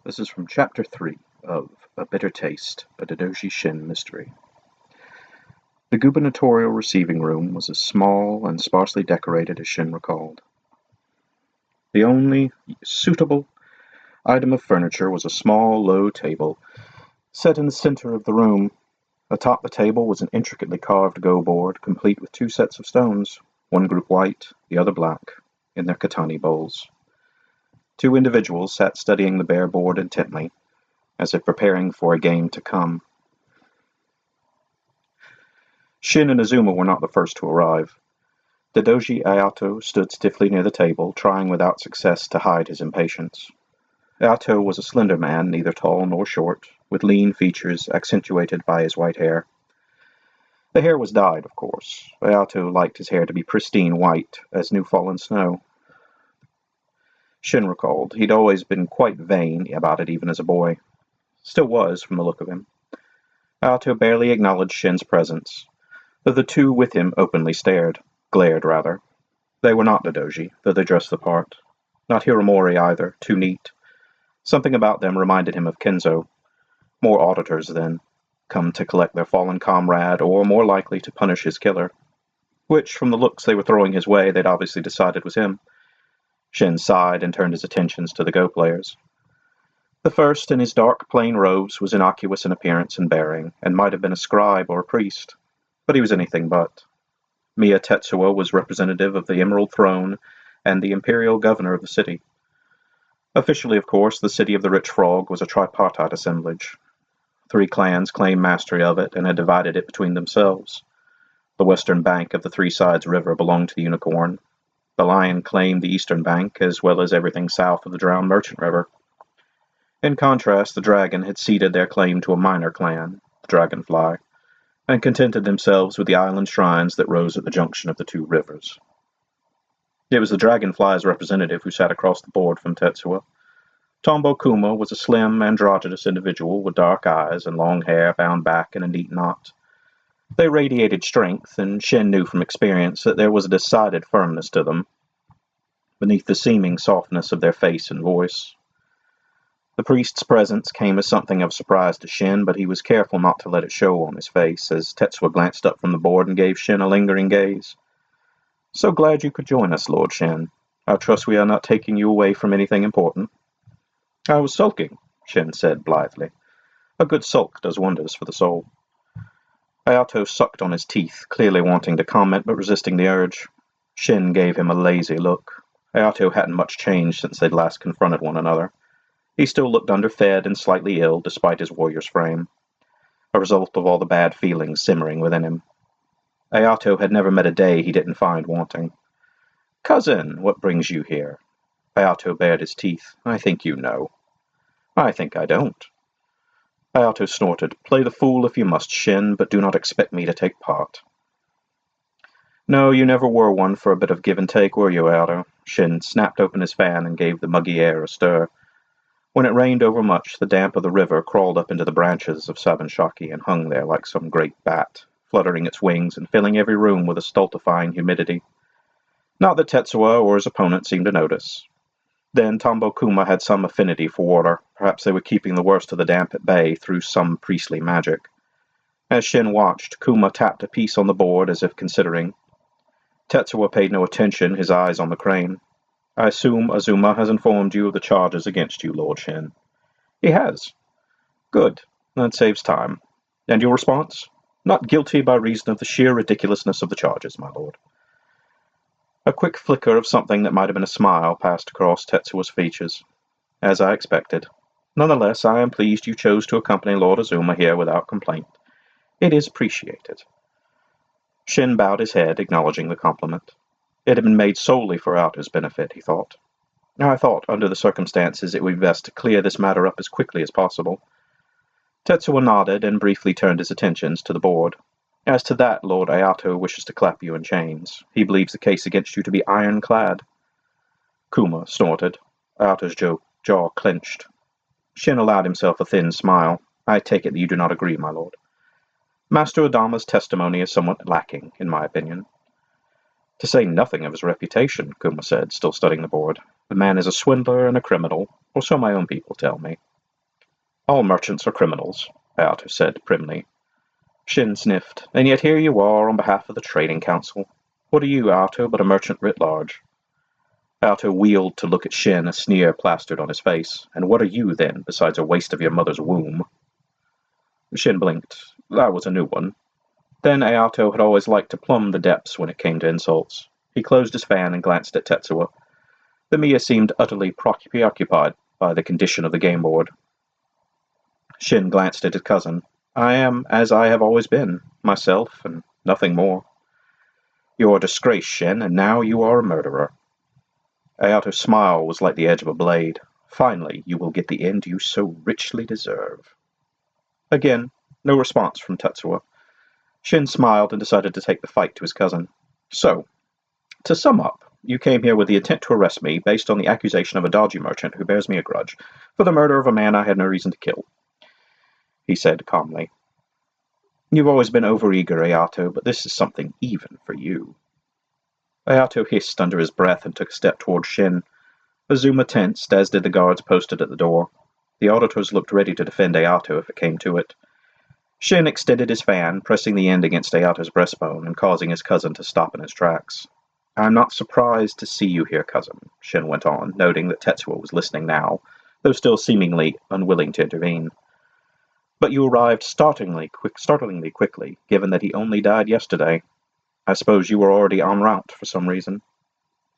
This is from Chapter 3 of A Bitter Taste, a Daidoji Shin Mystery. The gubernatorial receiving room was as small and sparsely decorated as Shin recalled. The only suitable item of furniture was a small, low table, set in the center of the room. Atop the table was an intricately carved go board, complete with two sets of stones, one group white, the other black, in their katani bowls. Two individuals sat studying the bare board intently, as if preparing for a game to come. Shin and Azuma were not the first to arrive. Daidoji Ayato stood stiffly near the table, trying without success to hide his impatience. Ayato was a slender man, neither tall nor short, with lean features accentuated by his white hair. The hair was dyed, of course. Ayato liked his hair to be pristine white, as new-fallen snow. Shin recalled he'd always been quite vain about it even as a boy. Still was, from the look of him. Ayato barely acknowledged Shin's presence, though the two with him openly glared rather. They were not Daidoji, though they dressed the part. Not Hiramori either, too neat. Something about them reminded him of Kenzo. More auditors, then, come to collect their fallen comrade, or more likely to punish his killer. Which, from the looks they were throwing his way, they'd obviously decided was him. Shin sighed and turned his attentions to the Go players. The first, in his dark, plain robes, was innocuous in appearance and bearing, and might have been a scribe or a priest. But he was anything but. Miya Tetsuo was representative of the Emerald Throne and the imperial governor of the city. Officially, of course, the city of the Rich Frog was a tripartite assemblage. 3 clans claimed mastery of it and had divided it between themselves. The western bank of the Three Sides River belonged to the Unicorn. The Lion claimed the eastern bank, as well as everything south of the Drowned Merchant River. In contrast, the Dragon had ceded their claim to a minor clan, the Dragonfly, and contented themselves with the island shrines that rose at the junction of the 2 rivers. It was the Dragonfly's representative who sat across the board from Tetsuo. Tombo Kuma was a slim, androgynous individual with dark eyes and long hair bound back in a neat knot. They radiated strength, and Shin knew from experience that there was a decided firmness to them, beneath the seeming softness of their face and voice. The priest's presence came as something of a surprise to Shin, but he was careful not to let it show on his face, as Tetsuo glanced up from the board and gave Shin a lingering gaze. "So glad you could join us, Lord Shin. I trust we are not taking you away from anything important." "I was sulking," Shin said blithely. "A good sulk does wonders for the soul." Ayato sucked on his teeth, clearly wanting to comment but resisting the urge. Shin gave him a lazy look. Ayato hadn't much changed since they'd last confronted one another. He still looked underfed and slightly ill, despite his warrior's frame, a result of all the bad feelings simmering within him. Ayato had never met a day he didn't find wanting. "Cousin, what brings you here?" Ayato bared his teeth. "I think you know." "I think I don't." Ayato snorted. "Play the fool if you must, Shin, but do not expect me to take part." "No, you never were one for a bit of give and take, were you, Ayato?" Shin snapped open his fan and gave the muggy air a stir. When it rained overmuch, the damp of the river crawled up into the branches of Sabanshaki and hung there like some great bat, fluttering its wings and filling every room with a stultifying humidity. Not that Tetsuo or his opponent seemed to notice. Then Tombo Kuma had some affinity for water. Perhaps they were keeping the worst of the damp at bay through some priestly magic. As Shin watched, Kuma tapped a piece on the board as if considering. Tetsuo paid no attention, his eyes on the crane. "I assume Azuma has informed you of the charges against you, Lord Shin." "He has." "Good. That saves time. And your response?" "Not guilty by reason of the sheer ridiculousness of the charges, my lord." A quick flicker of something that might have been a smile passed across Tetsuo's features. "As I expected. Nonetheless, I am pleased you chose to accompany Lord Azuma here without complaint. It is appreciated." Shin bowed his head, acknowledging the compliment. It had been made solely for Ayato's benefit, he thought. "I thought, under the circumstances, it would be best to clear this matter up as quickly as possible." Tetsuo nodded and briefly turned his attentions to the board. "As to that, Lord Ayato wishes to clap you in chains. He believes the case against you to be ironclad." Kuma snorted. Ayato's jaw clenched. Shin allowed himself a thin smile. "I take it that you do not agree, my lord." "Master Odama's testimony is somewhat lacking, in my opinion." "To say nothing of his reputation," Kuma said, still studying the board. "The man is a swindler and a criminal, or so my own people tell me." All merchants are criminals, Ayato said primly. Shin sniffed. And yet here you are on behalf of the Trading Council. What are you, Ayato, but a merchant writ large? Ayato wheeled to look at Shin, a sneer plastered on his face. And what are you, then, besides a waste of your mother's womb? Shin blinked. That was a new one. Then Ayato had always liked to plumb the depths when it came to insults. He closed his fan and glanced at Tetsuo. The Mia seemed utterly preoccupied by the condition of the game board. Shin glanced at his cousin. I am as I have always been, myself, and nothing more. You are a disgrace, Shin, and now you are a murderer. Ayato's smile was like the edge of a blade. Finally, you will get the end you so richly deserve. Again, no response from Tetsuo. Shin smiled and decided to take the fight to his cousin. So, to sum up, you came here with the intent to arrest me based on the accusation of a dodgy merchant who bears me a grudge for the murder of a man I had no reason to kill, he said calmly. You've always been overeager, Ayato, but this is something even for you. Ayato hissed under his breath and took a step toward Shin. Azuma tensed, as did the guards posted at the door. The auditors looked ready to defend Ayato if it came to it. Shin extended his fan, pressing the end against Ayato's breastbone and causing his cousin to stop in his tracks. I'm not surprised to see you here, cousin, Shin went on, noting that Tetsuo was listening now, though still seemingly unwilling to intervene. But you arrived startlingly quickly, given that he only died yesterday. I suppose you were already en route for some reason.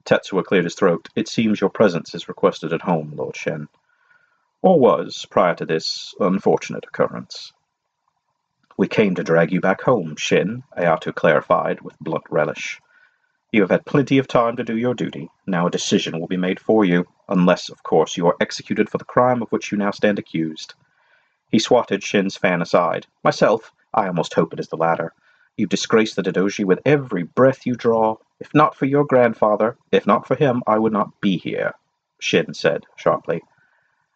Tetsuo cleared his throat. It seems your presence is requested at home, Lord Shin. Or was, prior to this unfortunate occurrence. We came to drag you back home, Shin, Ayato clarified with blunt relish. You have had plenty of time to do your duty. Now a decision will be made for you, unless, of course, you are executed for the crime of which you now stand accused. He swatted Shin's fan aside. Myself, I almost hope it is the latter. You disgrace the Daidoji with every breath you draw. If not for your grandfather, if not for him, I would not be here, Shin said sharply.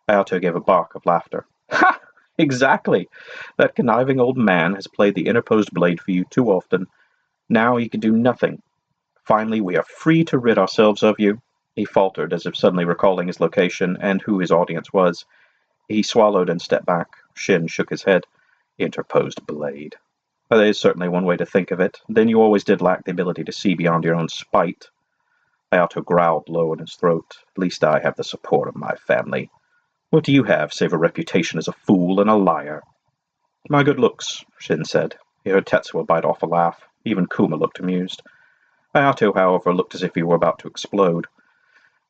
Ayato gave a bark of laughter. Ha! Exactly! That conniving old man has played the interposed blade for you too often. Now he can do nothing. Finally, we are free to rid ourselves of you. He faltered, as if suddenly recalling his location and who his audience was. He swallowed and stepped back. Shin shook his head. Interposed blade. That is certainly one way to think of it. Then you always did lack the ability to see beyond your own spite. Ayato growled low in his throat. At least I have the support of my family. What do you have save a reputation as a fool and a liar? My good looks, Shin said. He heard Tetsuo bite off a laugh. Even Kuma looked amused. Ayato, however, looked as if he were about to explode.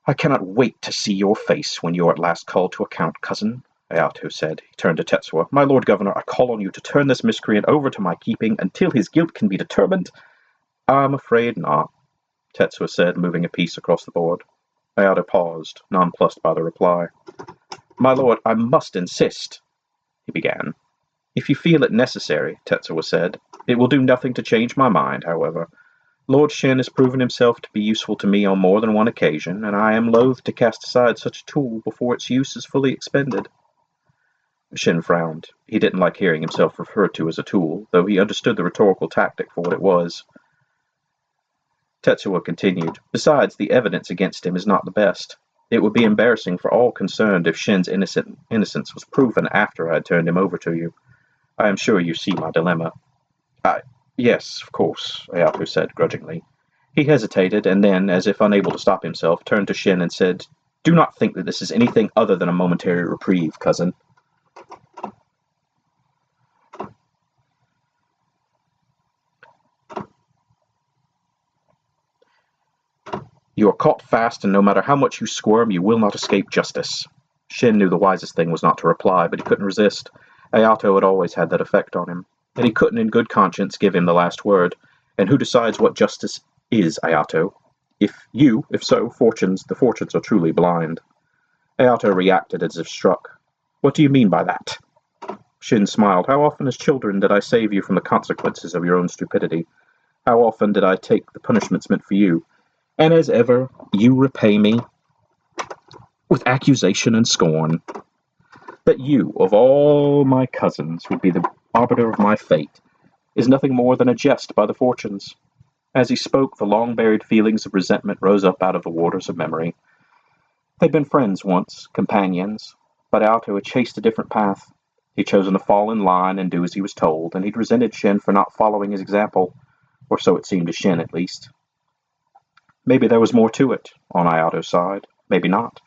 I cannot wait to see your face when you are at last called to account, cousin, Ayato said. He turned to Tetsuo. My Lord Governor, I call on you to turn this miscreant over to my keeping until his guilt can be determined. I'm afraid not, Tetsuo said, moving a piece across the board. Ayato paused, nonplussed by the reply. My lord, I must insist, he began. If you feel it necessary, Tetsuo said. It will do nothing to change my mind, however. Lord Shin has proven himself to be useful to me on more than one occasion, and I am loath to cast aside such a tool before its use is fully expended. Shin frowned. He didn't like hearing himself referred to as a tool, though he understood the rhetorical tactic for what it was. Tetsuo continued. Besides, the evidence against him is not the best. It would be embarrassing for all concerned if Shin's innocence was proven after I had turned him over to you. I am sure you see my dilemma. Yes, of course, Ayato said grudgingly. He hesitated, and then, as if unable to stop himself, turned to Shin and said, Do not think that this is anything other than a momentary reprieve, cousin. You are caught fast, and no matter how much you squirm, you will not escape justice. Shin knew the wisest thing was not to reply, but he couldn't resist. Ayato had always had that effect on him, and he couldn't in good conscience give him the last word. And who decides what justice is, Ayato? If so, the fortunes are truly blind. Ayato reacted as if struck. What do you mean by that? Shin smiled. How often as children did I save you from the consequences of your own stupidity? How often did I take the punishments meant for you? And as ever, you repay me with accusation and scorn. That you, of all my cousins, would be the arbiter of my fate is nothing more than a jest by the fortunes. As he spoke, the long-buried feelings of resentment rose up out of the waters of memory. They'd been friends once, companions, but Ayato had chased a different path. He'd chosen to fall in line and do as he was told, and he'd resented Shin for not following his example, or so it seemed to Shin at least. Maybe there was more to it, on Ayato's side. Maybe not.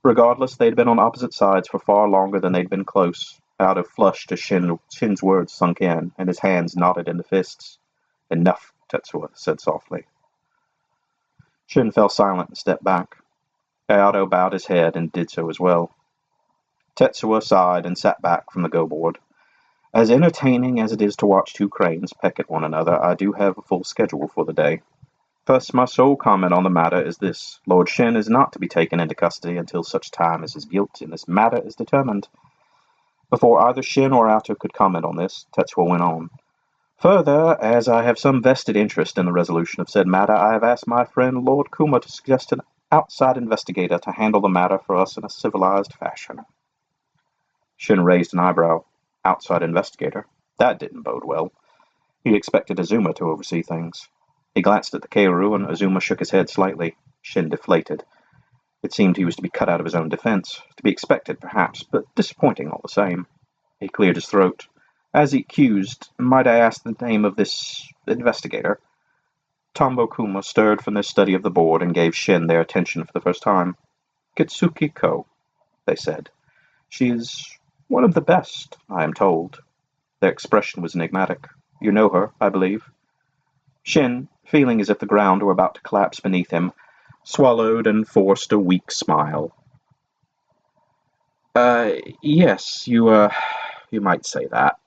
Regardless, they'd been on opposite sides for far longer than they'd been close. Ayato flushed as Shin's words sunk in, and his hands knotted into fists. Enough, Tetsuo said softly. Shin fell silent and stepped back. Ayato bowed his head and did so as well. Tetsuo sighed and sat back from the go-board. As entertaining as it is to watch two cranes peck at one another, I do have a full schedule for the day. First, my sole comment on the matter is this. Lord Shin is not to be taken into custody until such time as his guilt in this matter is determined. Before either Shin or Ayato could comment on this, Tetsuo went on. Further, as I have some vested interest in the resolution of said matter, I have asked my friend Lord Kuma to suggest an outside investigator to handle the matter for us in a civilized fashion. Shin raised an eyebrow. Outside investigator? That didn't bode well. He expected Azuma to oversee things. He glanced at the Keiru, and Azuma shook his head slightly. Shin deflated. It seemed he was to be cut out of his own defense. To be expected, perhaps, but disappointing all the same. He cleared his throat. As he accused, might I ask the name of this investigator? Tombo Kuma stirred from their study of the board and gave Shin their attention for the first time. Kitsuki Ko, they said. She is one of the best, I am told. Their expression was enigmatic. You know her, I believe. Shin, feeling as if the ground were about to collapse beneath him, swallowed and forced a weak smile. Yes, you might say that.